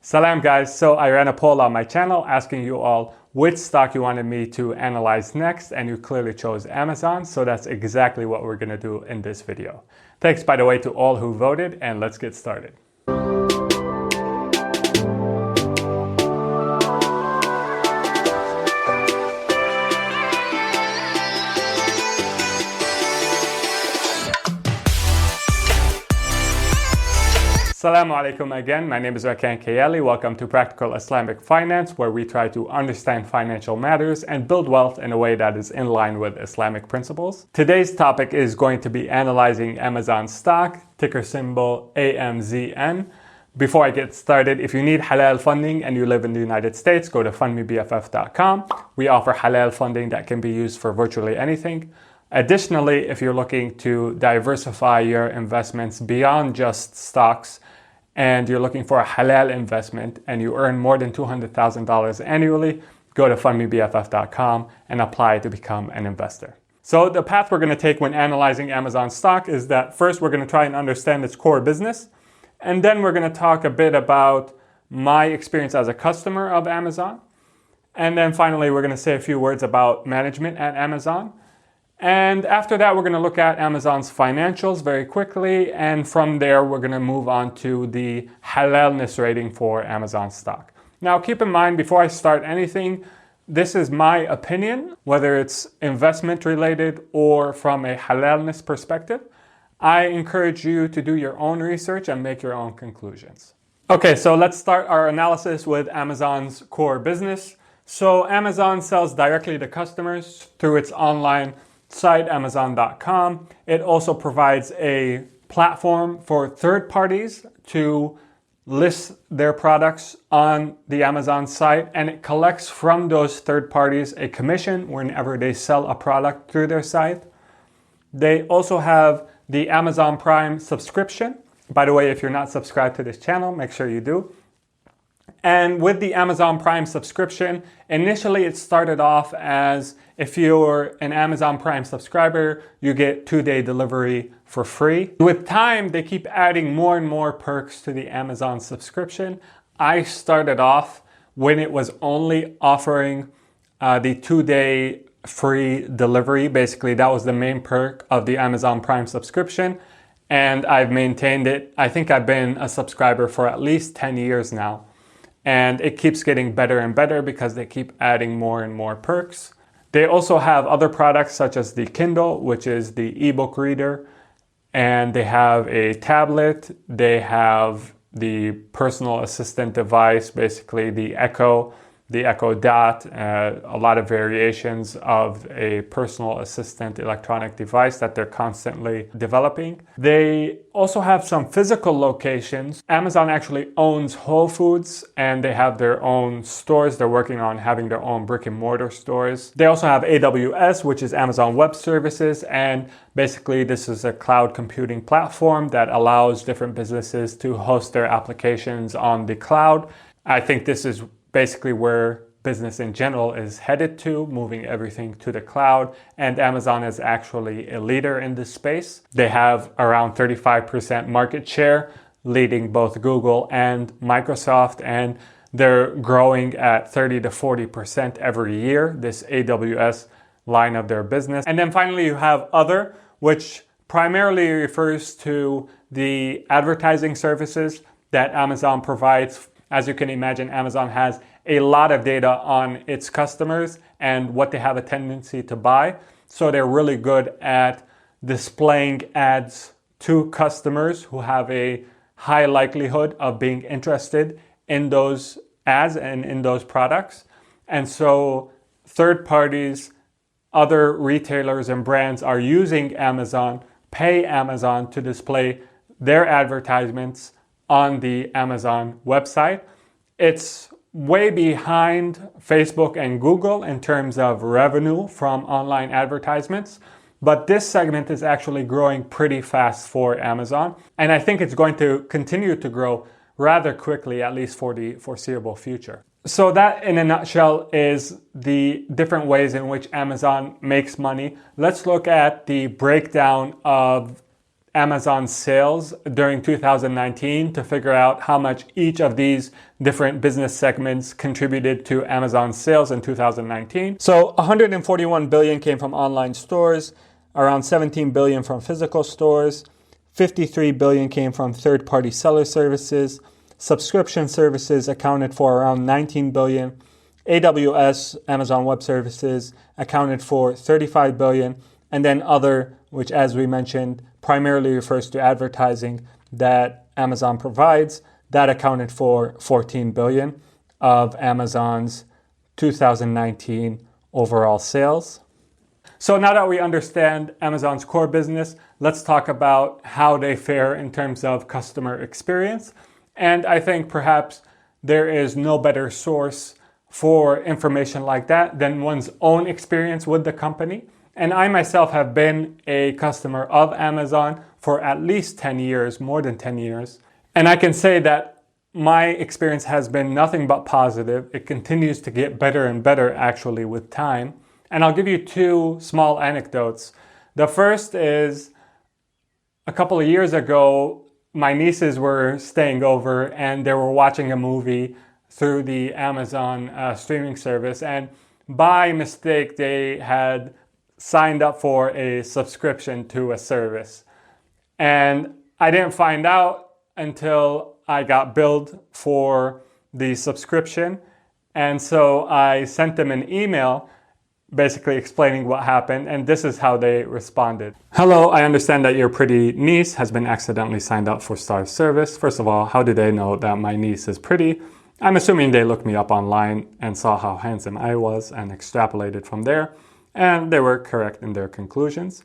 Salam guys, so I ran a poll on my channel asking you all which stock you wanted me to analyze next, and you clearly chose Amazon, so that's exactly what we're gonna do in this video. Thanks by the way to all who voted, and let's get started. Assalamu alaikum again, my name is Rakan Kayali. Welcome to Practical Islamic Finance, where we try to understand financial matters and build wealth in a way that is in line with Islamic principles. Today's topic is going to be analyzing Amazon stock, ticker symbol AMZN. Before I get started, if you need halal funding and you live in the United States, go to fundmebff.com. We offer halal funding that can be used for virtually anything. Additionally, if you're looking to diversify your investments beyond just stocks, and you're looking for a halal investment and you earn more than $200,000 annually, go to fundmebff.com and apply to become an investor. So the path we're going to take when analyzing Amazon stock is that first we're going to try and understand its core business, and then we're going to talk a bit about my experience as a customer of Amazon, and then finally we're going to say a few words about management at Amazon. And after that, we're going to look at Amazon's financials very quickly. And from there, we're going to move on to the halalness rating for Amazon stock. Now, keep in mind, before I start anything, this is my opinion, whether it's investment related or from a halalness perspective. I encourage you to do your own research and make your own conclusions. Okay, so let's start our analysis with Amazon's core business. So Amazon sells directly to customers through its online site, Amazon.com. It also provides a platform for third parties to list their products on the Amazon site, and it collects from those third parties a commission whenever they sell a product through their site. They also have the Amazon Prime subscription. By the way, if you're not subscribed to this channel, make sure you do. And with the Amazon Prime subscription, initially it started off as if you're an Amazon Prime subscriber, you get 2-day delivery for free. With time, they keep adding more and more perks to the Amazon subscription. I started off when it was only offering the 2-day free delivery. Basically, that was the main perk of the Amazon Prime subscription. And I've maintained it. I think I've been a subscriber for at least 10 years now. And it keeps getting better and better because they keep adding more and more perks. They also have other products such as the Kindle, which is the ebook reader, and they have a tablet. They have the personal assistant device, basically the Echo Dot, a lot of variations of a personal assistant electronic device that they're constantly developing. They also have some physical locations. Amazon actually owns Whole Foods and they have their own stores. They're working on having their own brick and mortar stores. They also have AWS, which is Amazon Web Services, and basically this is a cloud computing platform that allows different businesses to host their applications on the cloud. I think this is basically where business in general is headed to, moving everything to the cloud, and Amazon is actually a leader in this space. They have around 35% market share, leading both Google and Microsoft, and they're growing at 30 to 40% every year, this AWS line of their business. And then finally you have other, which primarily refers to the advertising services that Amazon provides. As you can imagine, Amazon has a lot of data on its customers and what they have a tendency to buy. So they're really good at displaying ads to customers who have a high likelihood of being interested in those ads and in those products. And so third parties, other retailers and brands are using Amazon, pay Amazon to display their advertisements on the Amazon website. It's way behind Facebook and Google in terms of revenue from online advertisements, but this segment is actually growing pretty fast for Amazon, and I think it's going to continue to grow rather quickly, at least for the foreseeable future. So that in a nutshell is the different ways in which Amazon makes money. Let's look at the breakdown of Amazon sales during 2019 to figure out how much each of these different business segments contributed to Amazon sales in 2019. So 141 billion came from online stores, around 17 billion from physical stores, 53 billion came from third-party seller services, subscription services accounted for around 19 billion, AWS, Amazon Web Services, accounted for 35 billion, and then other, which as we mentioned, primarily refers to advertising that Amazon provides, that accounted for 14 billion of Amazon's 2019 overall sales. So now that we understand Amazon's core business, let's talk about how they fare in terms of customer experience. And I think perhaps there is no better source for information like that than one's own experience with the company. And I myself have been a customer of Amazon for at least 10 years, more than 10 years. And I can say that my experience has been nothing but positive. It continues to get better and better actually with time. And I'll give you two small anecdotes. The first is a couple of years ago, my nieces were staying over and they were watching a movie through the Amazon streaming service. And by mistake, they had signed up for a subscription to a service. And I didn't find out until I got billed for the subscription. And so I sent them an email basically explaining what happened, and this is how they responded. Hello, I understand that your pretty niece has been accidentally signed up for Star's service. First of all, how do they know that my niece is pretty? I'm assuming they looked me up online and saw how handsome I was and extrapolated from there. And they were correct in their conclusions.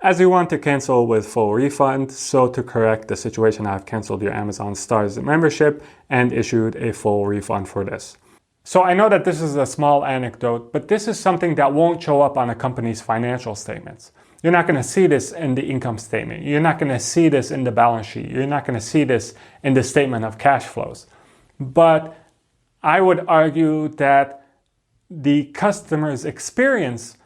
As you want to cancel with full refund, so to correct the situation, I've canceled your Amazon Stars membership and issued a full refund for this. So I know that this is a small anecdote, but this is something that won't show up on a company's financial statements. You're not going to see this in the income statement. You're not going to see this in the balance sheet. You're not going to see this in the statement of cash flows. But I would argue that the customer's experience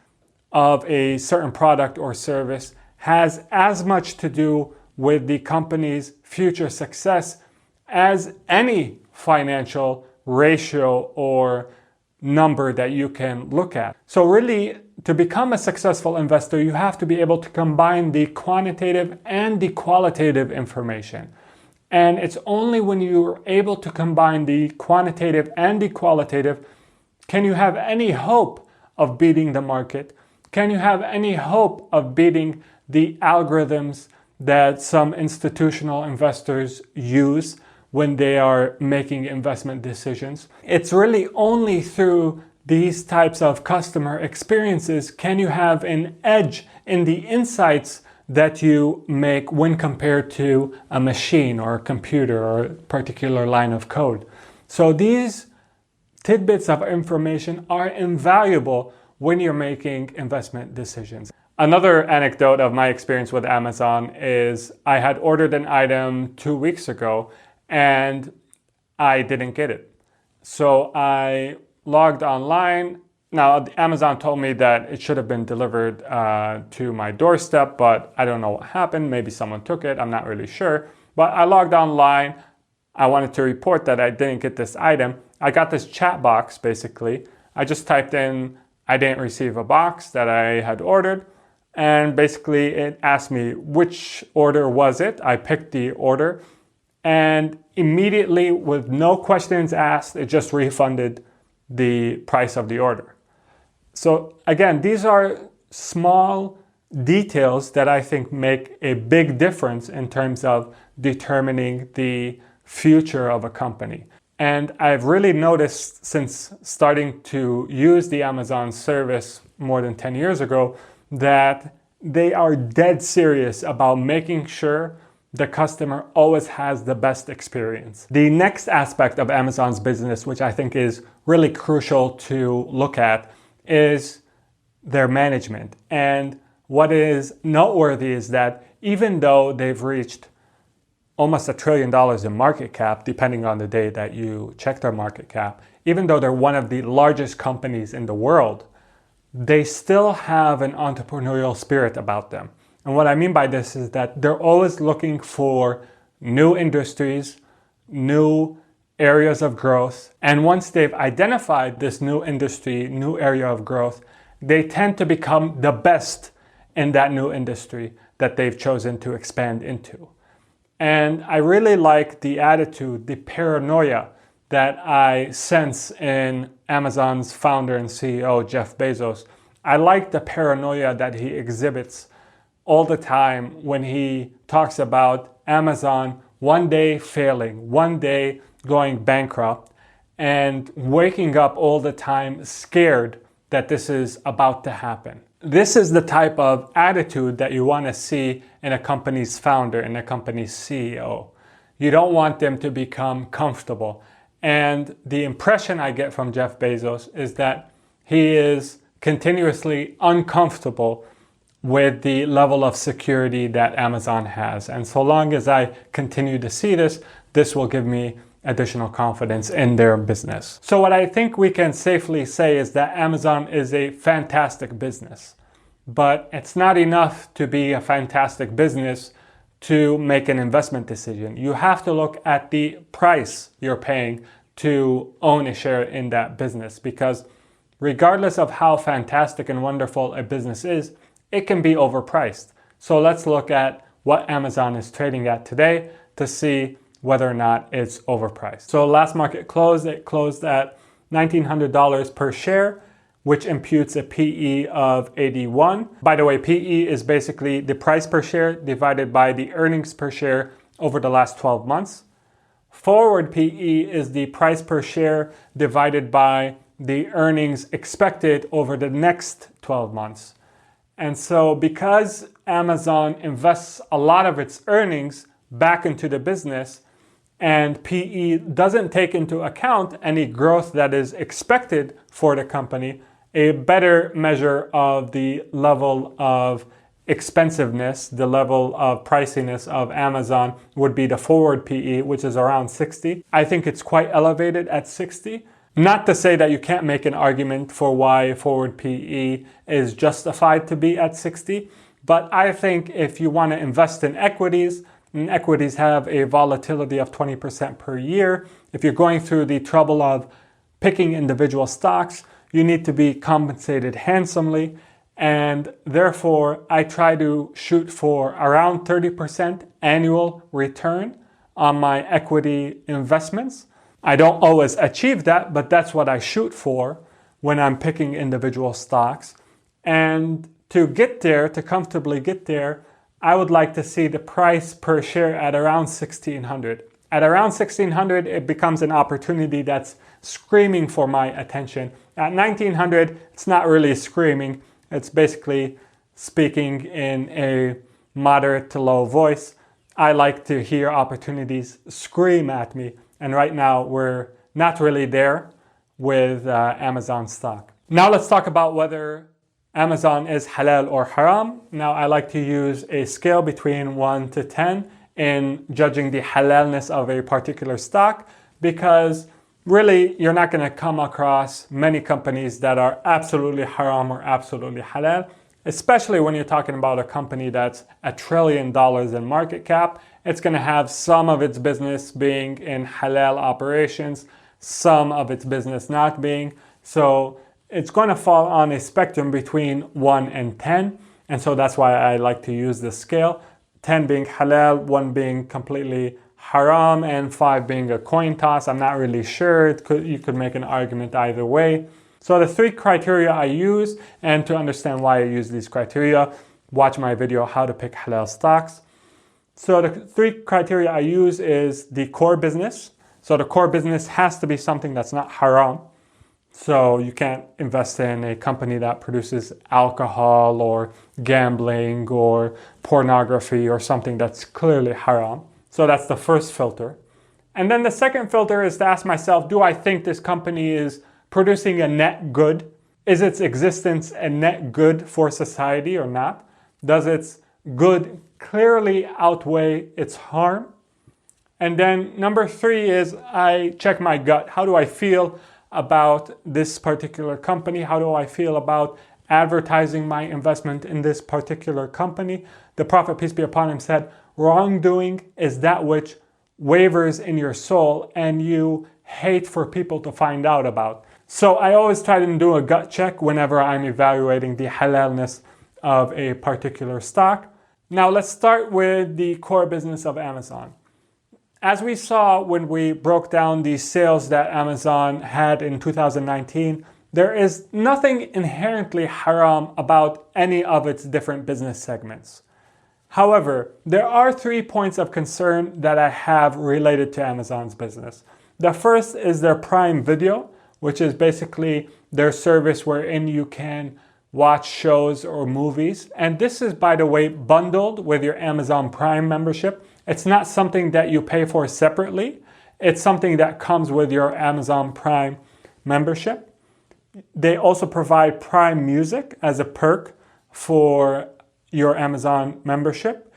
of a certain product or service has as much to do with the company's future success as any financial ratio or number that you can look at. So really, to become a successful investor, you have to be able to combine the quantitative and the qualitative information. And it's only when you're able to combine the quantitative and the qualitative can you have any hope of beating the market? Can you have any hope of beating the algorithms that some institutional investors use when they are making investment decisions? It's really only through these types of customer experiences can you have an edge in the insights that you make when compared to a machine or a computer or a particular line of code. So these tidbits of information are invaluable when you're making investment decisions. Another anecdote of my experience with Amazon is I had ordered an item 2 weeks ago and I didn't get it. So I logged online. Now, Amazon told me that it should have been delivered to my doorstep, but I don't know what happened. Maybe someone took it. I'm not really sure. But I logged online. I wanted to report that I didn't get this item. I got this chat box, basically. I just typed in, I didn't receive a box that I had ordered. And basically it asked me which order was it. I picked the order. And immediately, with no questions asked, it just refunded the price of the order. So again, these are small details that I think make a big difference in terms of determining the future of a company. And I've really noticed since starting to use the Amazon service more than 10 years ago that they are dead serious about making sure the customer always has the best experience. The next aspect of Amazon's business, which I think is really crucial to look at, is their management. And what is noteworthy is that even though they've reached almost $1 trillion in market cap, depending on the day that you check their market cap, even though they're one of the largest companies in the world, they still have an entrepreneurial spirit about them. And what I mean by this is that they're always looking for new industries, new areas of growth. And once they've identified this new industry, new area of growth, they tend to become the best in that new industry that they've chosen to expand into. And I really like the attitude, the paranoia that I sense in Amazon's founder and CEO, Jeff Bezos. I like the paranoia that he exhibits all the time when he talks about Amazon one day failing, one day going bankrupt, and waking up all the time scared that this is about to happen. This is the type of attitude that you want to see in a company's founder, in a company's CEO. You don't want them to become comfortable. And the impression I get from Jeff Bezos is that he is continuously uncomfortable with the level of security that Amazon has. And so long as I continue to see this, this will give me additional confidence in their business. So what I think we can safely say is that Amazon is a fantastic business, but it's not enough to be a fantastic business to make an investment decision. You have to look at the price you're paying to own a share in that business, because regardless of how fantastic and wonderful a business is, it can be overpriced. So let's look at what Amazon is trading at today to see whether or not it's overpriced. So last market close, it closed at $1,900 per share, which imputes a PE of 81. By the way, PE is basically the price per share divided by the earnings per share over the last 12 months. Forward PE is the price per share divided by the earnings expected over the next 12 months. And so because Amazon invests a lot of its earnings back into the business, and PE doesn't take into account any growth that is expected for the company, a better measure of the level of expensiveness, the level of priciness of Amazon would be the forward PE, which is around 60. I think it's quite elevated at 60. Not to say that you can't make an argument for why forward PE is justified to be at 60, but I think if you want to invest in equities, and equities have a volatility of 20% per year, if you're going through the trouble of picking individual stocks, you need to be compensated handsomely. And therefore, I try to shoot for around 30% annual return on my equity investments. I don't always achieve that, but that's what I shoot for when I'm picking individual stocks. And to get there, to comfortably get there, I would like to see the price per share at around 1,600. At around 1,600, it becomes an opportunity that's screaming for my attention. At 1,900, it's not really screaming. It's basically speaking in a moderate to low voice. I like to hear opportunities scream at me. And right now, we're not really there with Amazon stock. Now let's talk about whether Amazon is halal or haram. Now I like to use a scale between 1 to 10 in judging the halalness of a particular stock, because really you're not going to come across many companies that are absolutely haram or absolutely halal, especially when you're talking about a company that's $1 trillion in market cap. It's going to have some of its business being in halal operations, some of its business not being. So it's going to fall on a spectrum between 1 and 10. And so that's why I like to use this scale. 10 being halal, 1 being completely haram, and 5 being a coin toss. I'm not really sure. You could make an argument either way. So the 3 criteria I use, and to understand why I use these criteria, watch my video, How to Pick Halal Stocks. So the 3 criteria I use is the core business. So the core business has to be something that's not haram. So you can't invest in a company that produces alcohol or gambling or pornography or something that's clearly haram. So that's the first filter. And then the second filter is to ask myself, do I think this company is producing a net good? Is its existence a net good for society or not? Does its good clearly outweigh its harm? And then number 3 is I check my gut. How do I feel about this particular company? How do I feel about advertising my investment in this particular company? the Prophet, peace be upon him, said, wrongdoing is that which wavers in your soul and you hate for people to find out about. So I always try to do a gut check whenever I'm evaluating the halalness of a particular stock. Now let's start with the core business of Amazon. As we saw when we broke down the sales that Amazon had in 2019, there is nothing inherently haram about any of its different business segments. However, there are 3 points of concern that I have related to Amazon's business. The first is their Prime Video, which is basically their service wherein you can watch shows or movies. And this is, by the way, bundled with your Amazon Prime membership. It's not something that you pay for separately. It's something that comes with your Amazon Prime membership. They also provide Prime Music as a perk for your Amazon membership.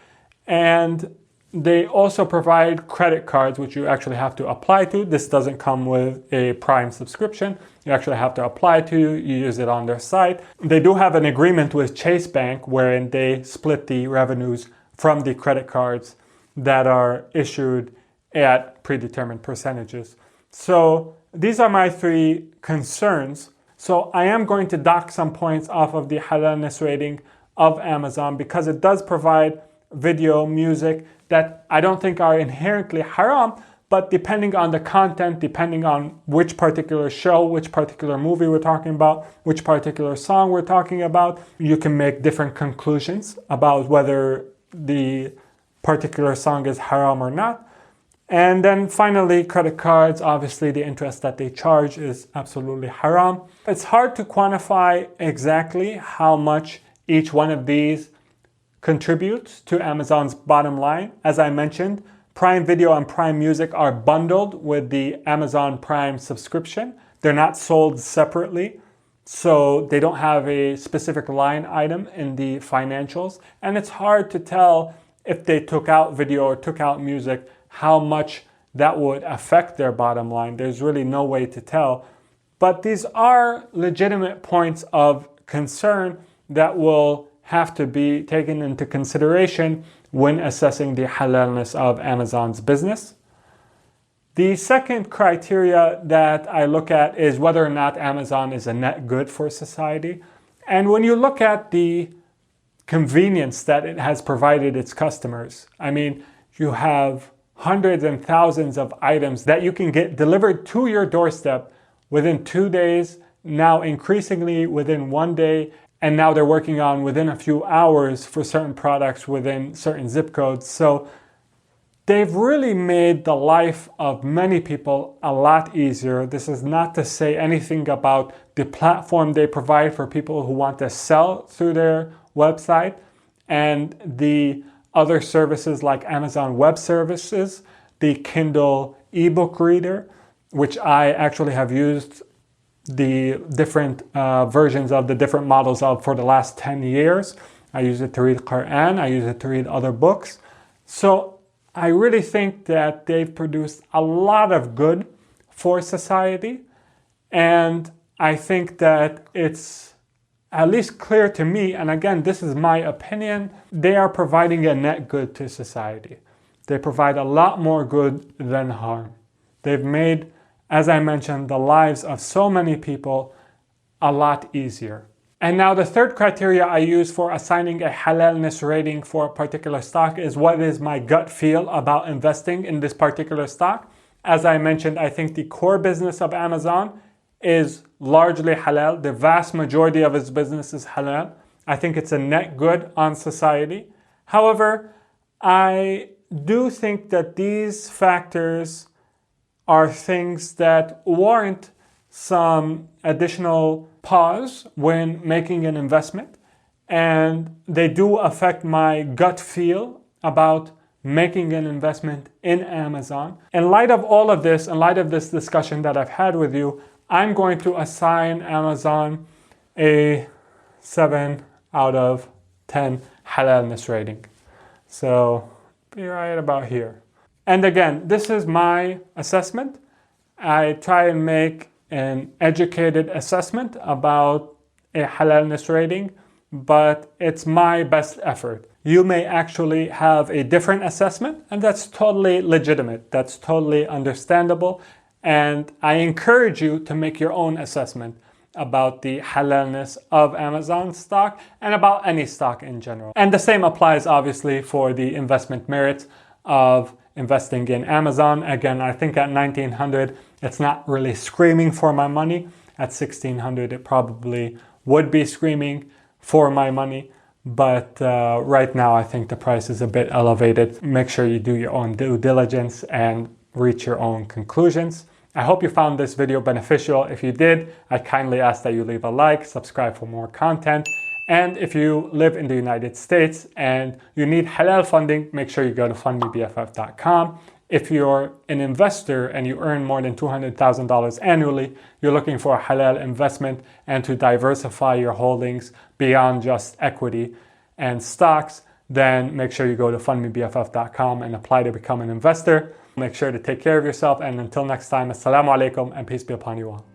And they also provide credit cards, which you actually have to apply to. This doesn't come with a Prime subscription. You actually have to apply to, you use it on their site. They do have an agreement with Chase Bank wherein they split the revenues from the credit cards that are issued at predetermined percentages. So these are my 3 concerns. So I am going to dock some points off of the halalness rating of Amazon because it does provide video, music that I don't think are inherently haram, but depending on the content, depending on which particular show, which particular movie we're talking about, which particular song we're talking about, you can make different conclusions about whether the particular song is haram or not. And then finally, credit cards, obviously the interest that they charge is absolutely haram. It's hard to quantify exactly how much each one of these contributes to Amazon's bottom line. As I mentioned, Prime Video and Prime Music are bundled with the Amazon Prime subscription. They're not sold separately, so they don't have a specific line item in the financials. And it's hard to tell if they took out video or took out music, how much that would affect their bottom line. There's really no way to tell. But these are legitimate points of concern that will have to be taken into consideration when assessing the halalness of Amazon's business. The second criteria that I look at is whether or not Amazon is a net good for society. And when you look at the convenience that it has provided its customers, I mean, you have hundreds and thousands of items that you can get delivered to your doorstep within 2 days, now increasingly within 1 day, and now they're working on within a few hours for certain products within certain zip codes. So they've really made the life of many people a lot easier. This is not to say anything about the platform they provide for people who want to sell through their website and the other services like Amazon Web Services, the Kindle ebook reader, which I actually have used the different versions of the different models of for the last 10 years. I use it to read Quran, I use it to read other books. So I really think that they've produced a lot of good for society. And I think that it's at least clear to me, and again, this is my opinion, they are providing a net good to society. They provide a lot more good than harm. They've made, as I mentioned, the lives of so many people a lot easier. And now the third criteria I use for assigning a halalness rating for a particular stock is what is my gut feel about investing in this particular stock. As I mentioned, I think the core business of Amazon is largely halal. The vast majority of its business is halal. I think it's a net good on society. However, I do think that these factors are things that warrant some additional pause when making an investment, and they do affect my gut feel about making an investment in Amazon. In light of all of this, in light of this discussion that I've had with you, I'm going to assign Amazon a 7 out of 10 halalness rating. So be right about here. And again, this is my assessment. I try and make an educated assessment about a halalness rating but it's my best effort. You may actually have a different assessment, and that's totally legitimate. That's totally understandable. And I encourage you to make your own assessment about the halalness of Amazon stock and about any stock in general. And the same applies obviously for the investment merits of investing in Amazon. Again, I think at 1900, it's not really screaming for my money. At 1600, it probably would be screaming for my money. But right now, I think the price is a bit elevated. Make sure you do your own due diligence and reach your own conclusions. I hope you found this video beneficial. If you did, I kindly ask that you leave a like, subscribe for more content. And if you live in the United States and you need halal funding, make sure you go to fundmebff.com. If you're an investor and you earn more than $200,000 annually, you're looking for a halal investment and to diversify your holdings beyond just equity and stocks, then make sure you go to fundmebff.com and apply to become an investor. Make sure to take care of yourself, and until next time, assalamu alaikum and peace be upon you all.